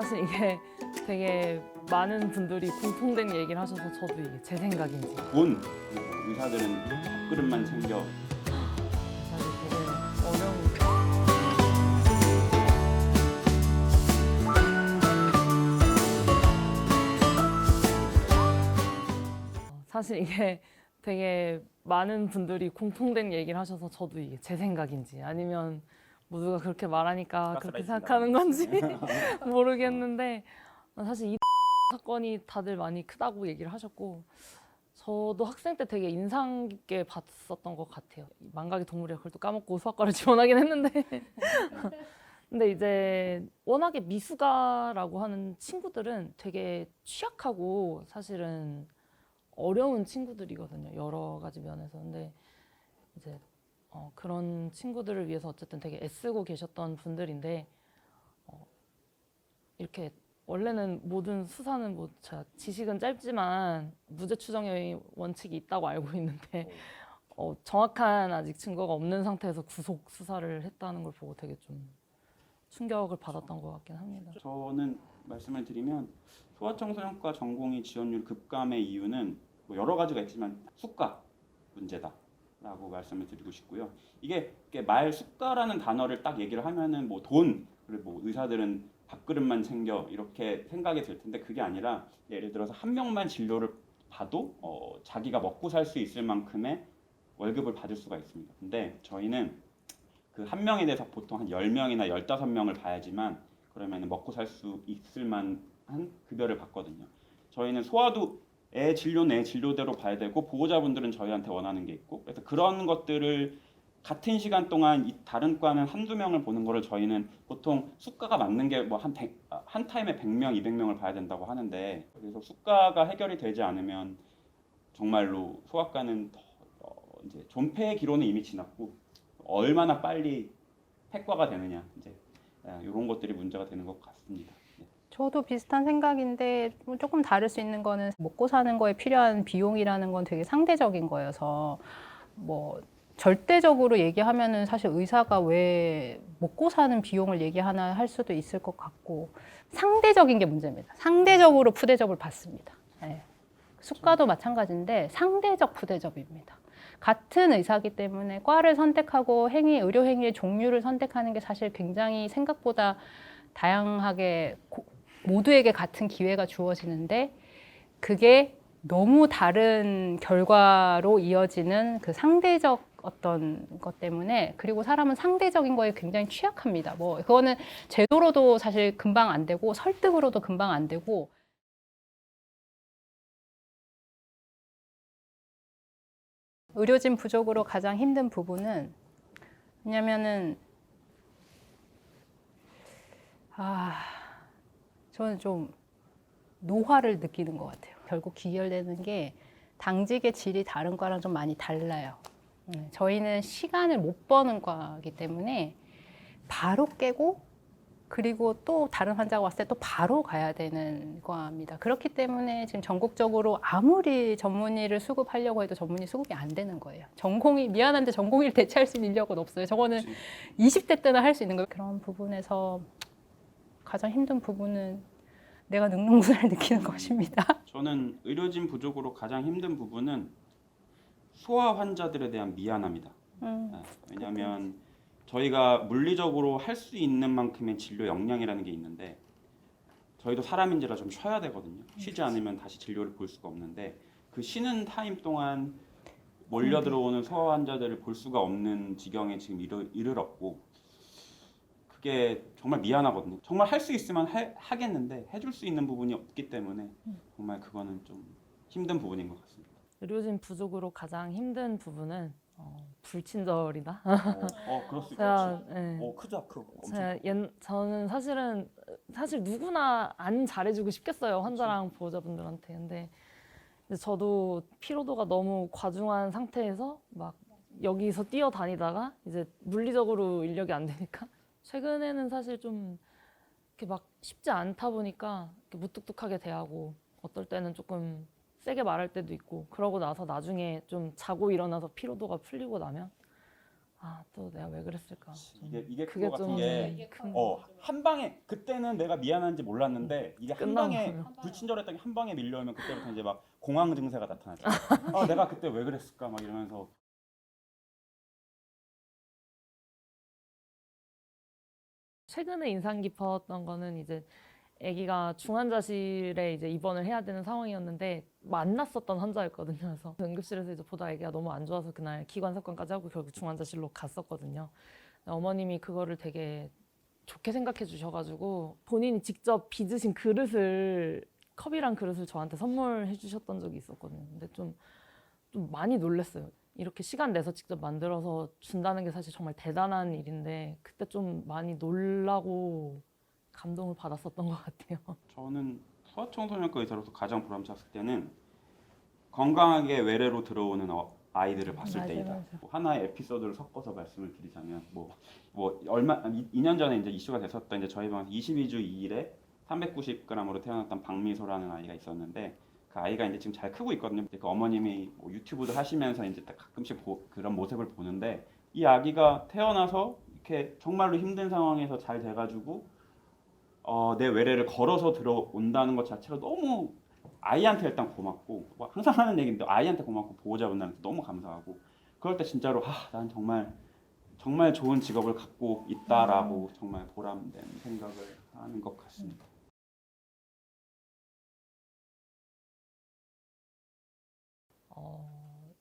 사실 이게 되게 많은 분들이 공통된 얘기를 하셔서 저도 이게 제 생각인지 돈, 의사들은 밥그릇만 챙겨. 사실 되게 어려운 사실 이게 되게 많은 분들이 공통된 얘기를 하셔서 저도 이게 제 생각인지 아니면 모두가 그렇게 말하니까 그렇게 생각하는 건지 모르겠는데 사실 이 사건이 다들 많이 크다고 얘기를 하셨고 저도 학생 때 되게 인상 깊게 봤었던 것 같아요. 망각의 동물이라 그걸 또 까먹고 수학과를 지원하긴 했는데 근데 이제 워낙에 미수가라고 하는 친구들은 되게 취약하고 사실은 어려운 친구들이거든요. 여러 가지 면에서. 근데 이제 그런 친구들을 위해서 어쨌든 되게 애쓰고 계셨던 분들인데 이렇게 원래는 모든 수사는 뭐 지식은 짧지만 무죄 추정의 원칙이 있다고 알고 있는데 정확한 아직 증거가 없는 상태에서 구속 수사를 했다는 걸 보고 되게 좀 충격을 받았던 것 같긴 합니다. 저는 말씀을 드리면 소아청소년과 전공의 지원율 급감의 이유는 뭐 여러 가지가 있지만 수가 문제다라고 말씀을 드리고 싶고요. 이게 말 수가라는 단어를 딱 얘기를 하면은 뭐 돈, 그리고 뭐 의사들은 밥그릇만 챙겨 이렇게 생각이 들 텐데 그게 아니라 예를 들어서 한 명만 진료를 봐도 자기가 먹고 살 수 있을 만큼의 월급을 받을 수가 있습니다. 근데 저희는 그 한 명에 대해서 보통 한 10명이나 15명을 봐야지만 그러면 먹고 살 수 있을 만한 급여를 받거든요. 저희는 소아도 애 진료는 애 진료대로 봐야 되고 보호자분들은 저희한테 원하는 게 있고 그래서 그런 것들을 같은 시간 동안 이 다른 과는 한두 명을 보는 거를 저희는 보통 수가가 맞는 게 뭐 한 타임에 100명, 200명을 봐야 된다고 하는데 그래서 수가가 해결이 되지 않으면 정말로 소아과는 이제 존폐의 기로는 이미 지났고 얼마나 빨리 폐과가 되느냐 이제 이런 것들이 문제가 되는 것 같습니다. 저도 비슷한 생각인데 조금 다를 수 있는 거는 먹고 사는 거에 필요한 비용이라는 건 되게 상대적인 거여서 뭐 절대적으로 얘기하면은 사실 의사가 왜 먹고 사는 비용을 얘기하나 할 수도 있을 것 같고 상대적인 게 문제입니다. 상대적으로 푸대접을 받습니다. 네. 수가도 마찬가지인데 상대적 푸대접입니다. 같은 의사기 때문에 과를 선택하고 의료 행위의 종류를 선택하는 게 사실 굉장히 생각보다 다양하게 모두에게 같은 기회가 주어지는데 그게 너무 다른 결과로 이어지는 그 상대적 어떤 것 때문에 그리고 사람은 상대적인 거에 굉장히 취약합니다. 뭐 그거는 제도로도 사실 금방 안 되고 설득으로도 금방 안 되고 의료진 부족으로 가장 힘든 부분은 왜냐면은 저는 좀 노화를 느끼는 것 같아요. 결국 귀결되는 게 당직의 질이 다른 과랑 좀 많이 달라요. 저희는 시간을 못 버는 과이기 때문에 바로 깨고 그리고 또 다른 환자가 왔을 때 또 바로 가야 되는 과입니다. 그렇기 때문에 지금 전국적으로 아무리 전문의를 수급하려고 해도 전문의 수급이 안 되는 거예요. 미안한데 전공의를 대체할 수 있는 인력은 없어요. 저거는 20대 때나 할 수 있는 거예요. 그런 부분에서 가장 힘든 부분은 내가 늙는구나를 느끼는 것입니다. 저는 의료진 부족으로 가장 힘든 부분은 소아 환자들에 대한 미안함이다. 왜냐하면 저희가 물리적으로 할 수 있는 만큼의 진료 역량이라는 게 있는데 저희도 사람인지라 좀 쉬어야 되거든요. 쉬지 않으면 다시 진료를 볼 수가 없는데 그 쉬는 타임 동안 몰려 들어오는 소아 환자들을 볼 수가 없는 지경에 지금 이르렀고 그게 정말 미안하거든요. 정말 할 수 있으면 하겠는데 해줄 수 있는 부분이 없기 때문에 정말 그거는 좀 힘든 부분인 것 같습니다. 의료진 부족으로 가장 힘든 부분은 불친절이다. 그럴 수 제가, 네. 크다, 엄청. 저는 사실 누구나 안 잘해주고 싶겠어요. 환자랑 보호자분들한테. 근데 이제 저도 피로도가 너무 과중한 상태에서 막 여기서 뛰어다니다가 이제 물리적으로 인력이 안 되니까 최근에는 사실 좀 이렇게 막 쉽지 않다 보니까 이렇게 무뚝뚝하게 대하고 어떨 때는 조금 세게 말할 때도 있고 그러고 나서 나중에 좀 자고 일어나서 피로도가 풀리고 나면 아, 또 내가 왜 그랬을까? 이게 그게 그거 같은 좀 게 큰. 한 방에 그때는 내가 미안한지 몰랐는데 이게 한 끝나고 방에 나면. 불친절했던 게 한 방에 밀려오면 그때부터 이제 막 공황 증세가 나타나죠. 내가 그때 왜 그랬을까 막 이러면서 최근에 인상 깊었던 거는 이제 아기가 중환자실에 이제 입원을 해야 되는 상황이었는데 만났었던 환자였거든요. 그래서 응급실에서 이제 보다 아기가 너무 안 좋아서 그날 기관사건까지 하고 결국 중환자실로 갔었거든요. 어머님이 그거를 되게 좋게 생각해 주셔가지고 본인이 직접 빚으신 그릇을 컵이랑 그릇을 저한테 선물해 주셨던 적이 있었거든요. 근데 좀 많이 놀랐어요. 이렇게 시간 내서 직접 만들어서 준다는 게 사실 정말 대단한 일인데 그때 좀 많이 놀라고 감동을 받았었던 것 같아요. 저는 소아청소년과 의사로서 가장 보람찼을 때는 건강하게 외래로 들어오는 아이들을 봤을 맞아, 때이다. 맞아. 하나의 에피소드를 섞어서 말씀을 드리자면 얼마 2년 전에 이제 이슈가 됐었던 이제 저희 병원에서 22주 2일에 390g으로 태어났던 박미소라는 아이가 있었는데 그 아이가 이제 지금 잘 크고 있거든요. 그 어머님이 유튜브도 하시면서 이제 가끔씩 그런 모습을 보는데 이 아기가 태어나서 이렇게 정말로 힘든 상황에서 잘 돼가지고 내 외래를 걸어서 들어온다는 것 자체가 너무 아이한테 일단 고맙고 항상 하는 얘기인데 아이한테 고맙고 보호자분들한테 너무 감사하고 그럴 때 진짜로 난 정말 좋은 직업을 갖고 있다라고 정말 보람된 생각을 하는 것 같습니다.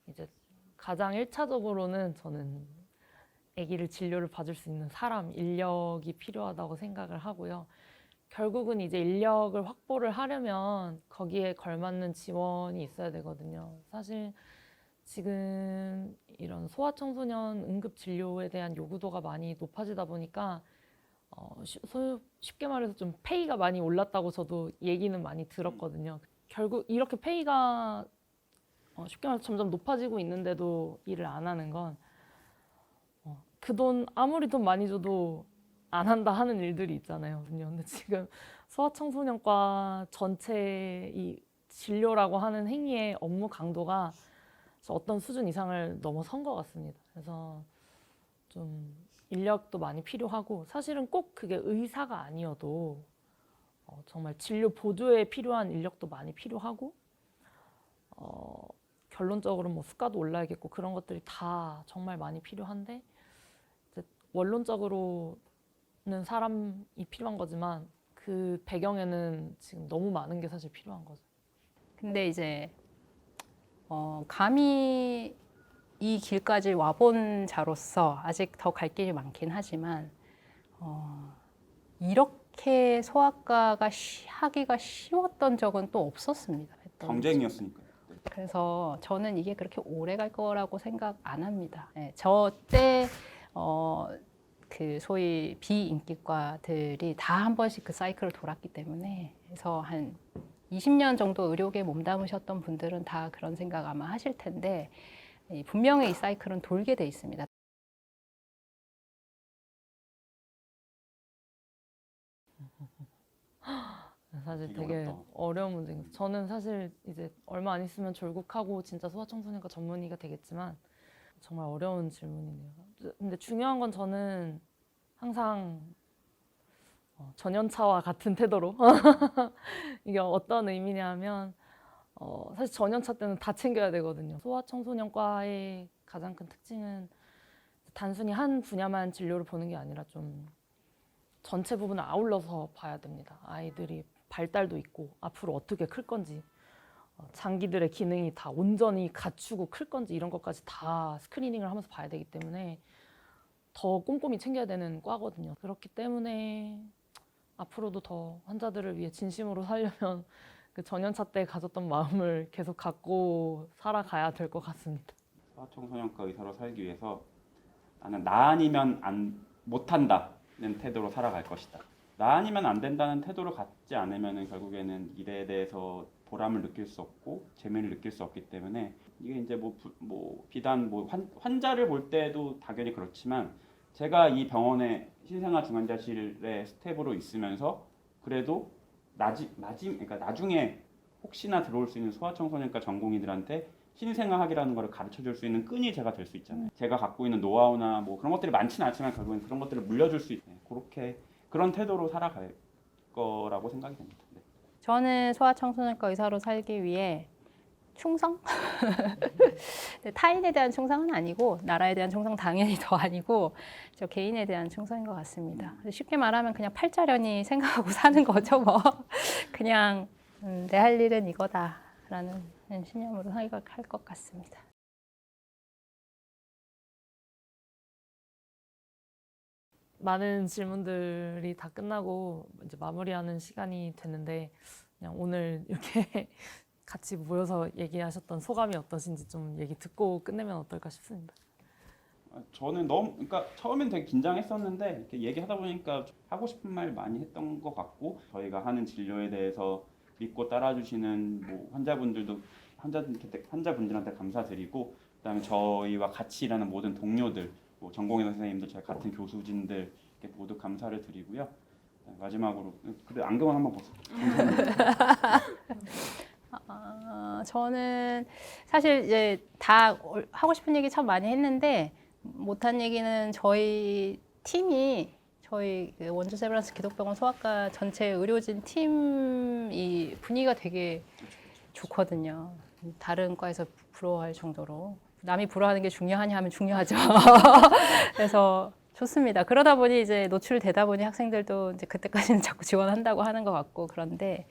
이제 가장 1차적으로는 저는 아기를 진료를 받을 수 있는 사람, 인력이 필요하다고 생각을 하고요. 결국은 이제 인력을 확보를 하려면 거기에 걸맞는 지원이 있어야 되거든요. 사실 지금 이런 소아청소년 응급진료에 대한 요구도가 많이 높아지다 보니까 쉽게 말해서 좀 페이가 많이 올랐다고 저도 얘기는 많이 들었거든요. 결국 이렇게 페이가 쉽게 말해서 점점 높아지고 있는데도 일을 안 하는 건 그 돈 아무리 돈 많이 줘도 안 한다 하는 일들이 있잖아요. 근데 지금 소아청소년과 전체 이 진료라고 하는 행위의 업무 강도가 어떤 수준 이상을 넘어선 것 같습니다. 그래서 좀 인력도 많이 필요하고 사실은 꼭 그게 의사가 아니어도 정말 진료 보조에 필요한 인력도 많이 필요하고 결론적으로 뭐 수가도 올라야겠고 그런 것들이 다 정말 많이 필요한데 이제 원론적으로는 사람이 필요한 거지만 그 배경에는 지금 너무 많은 게 사실 필요한 거죠. 근데 이제 감히 이 길까지 와본 자로서 아직 더 갈 길이 많긴 하지만 이렇게 소아과가 하기가 쉬웠던 적은 또 없었습니다. 경쟁이었으니까요. 그래서 저는 이게 그렇게 오래 갈 거라고 생각 안 합니다. 네, 저때 그 소위 비인기과들이 다 한 번씩 그 사이클을 돌았기 때문에 그래서 한 20년 정도 의료계에 몸담으셨던 분들은 다 그런 생각 아마 하실 텐데 분명히 이 사이클은 돌게 돼 있습니다. 사실 되게 되게 어렵다. 어려운 문제인 것 저는 사실 이제 얼마 안 있으면 졸국하고 진짜 소아청소년과 전문의가 되겠지만 정말 어려운 질문이네요. 근데 중요한 건 저는 항상 전연차와 같은 태도로 이게 어떤 의미냐면 사실 전연차 때는 다 챙겨야 되거든요. 소아청소년과의 가장 큰 특징은 단순히 한 분야만 진료를 보는 게 아니라 좀 전체 부분을 아울러서 봐야 됩니다. 아이들이 발달도 있고 앞으로 어떻게 클 건지 장기들의 기능이 다 온전히 갖추고 클 건지 이런 것까지 다 스크리닝을 하면서 봐야 되기 때문에 더 꼼꼼히 챙겨야 되는 과거든요. 그렇기 때문에 앞으로도 더 환자들을 위해 진심으로 살려면 그 전연차 때 가졌던 마음을 계속 갖고 살아가야 될 것 같습니다. 소아청소년과 의사로 살기 위해서 나는 나 아니면 못한다는 태도로 살아갈 것이다. 나 아니면 안 된다는 태도를 갖지 않으면 결국에는 일에 대해서 보람을 느낄 수 없고 재미를 느낄 수 없기 때문에 이게 이제 비단 환자를 볼 때도 당연히 그렇지만 제가 이 병원의 신생아 중환자실의 스텝으로 있으면서 그래도 그러니까 나중에 혹시나 들어올 수 있는 소아청소년과 전공의들한테 신생아학이라는 거를 가르쳐 줄 수 있는 끈이 제가 될 수 있잖아요. 제가 갖고 있는 노하우나 뭐 그런 것들이 많지는 않지만 결국엔 그런 것들을 물려줄 수 있는 그렇게 그런 태도로 살아갈 거라고 생각이 됩니다. 네. 저는 소아청소년과 의사로 살기 위해 충성? 타인에 대한 충성은 아니고 나라에 대한 충성 당연히 더 아니고 저 개인에 대한 충성인 것 같습니다. 쉽게 말하면 그냥 팔자련히 생각하고 사는 거죠 뭐. 그냥 내 할 일은 이거다라는 신념으로 생각할 것 같습니다. 많은 질문들이 다 끝나고 이제 마무리하는 시간이 됐는데 그냥 오늘 이렇게 같이 모여서 얘기하셨던 소감이 어떠신지 좀 얘기 듣고 끝내면 어떨까 싶습니다. 저는 그러니까 처음엔 되게 긴장했었는데 이렇게 얘기하다 보니까 하고 싶은 말 많이 했던 것 같고 저희가 하는 진료에 대해서 믿고 따라주시는 뭐 환자분들한테 감사드리고 그다음에 저희와 같이 일하는 모든 동료들, 뭐 전공의 선생님들, 저희 같은 교수진들 모두 감사를 드리고요. 마지막으로 그래 안경을 한번 보세요. 저는 사실 이제 다 하고 싶은 얘기 참 많이 했는데 못한 얘기는 저희 팀이 저희 원주 세브란스 기독병원 소아과 전체 의료진 팀이 분위기가 되게 좋거든요. 다른 과에서 부러워할 정도로 남이 부러워하는 게 중요하냐 하면 중요하죠. 그래서 좋습니다. 그러다 보니 이제 노출되다 보니 학생들도 이제 그때까지는 자꾸 지원한다고 하는 것 같고 그런데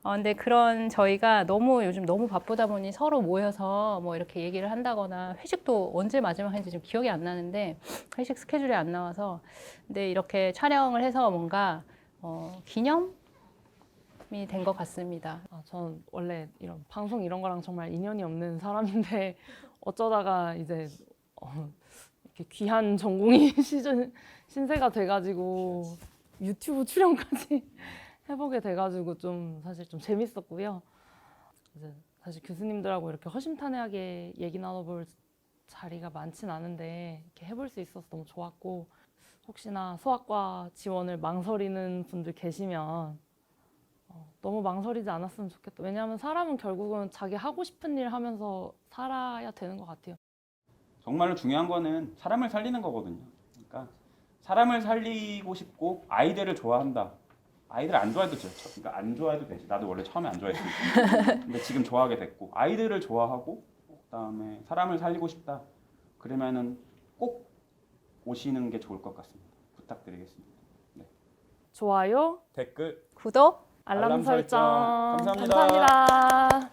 근데 그런 저희가 요즘 너무 바쁘다 보니 서로 모여서 뭐 이렇게 얘기를 한다거나 회식도 언제 마지막 했는지 지금 기억이 안 나는데 회식 스케줄이 안 나와서 근데 이렇게 촬영을 해서 뭔가 기념이 된 것 같습니다. 저는 원래 이런 방송 이런 거랑 정말 인연이 없는 사람인데 어쩌다가 이제 이렇게 귀한 전공의 신세가 돼가지고 유튜브 출연까지 해보게 돼가지고 좀 사실 좀 재밌었고요. 이제 사실 교수님들하고 이렇게 허심탄회하게 얘기 나눠볼 자리가 많진 않은데 이렇게 해볼 수 있어서 너무 좋았고 혹시나 소아과 지원을 망설이는 분들 계시면 너무 망설이지 않았으면 좋겠다. 왜냐하면 사람은 결국은 자기 하고 싶은 일 하면서 살아야 되는 것 같아요. 정말로 중요한 거는 사람을 살리는 거거든요. 그러니까 사람을 살리고 싶고 아이들을 좋아한다. 아이들 안 좋아해도 되죠. 그러니까 안 좋아해도 되지. 나도 원래 처음에 안 좋아했으니까. 근데 지금 좋아하게 됐고 아이들을 좋아하고 그다음에 사람을 살리고 싶다. 그러면은 꼭 오시는 게 좋을 것 같습니다. 부탁드리겠습니다. 네. 좋아요, 댓글, 구독 알람 설정. 감사합니다. 감사합니다.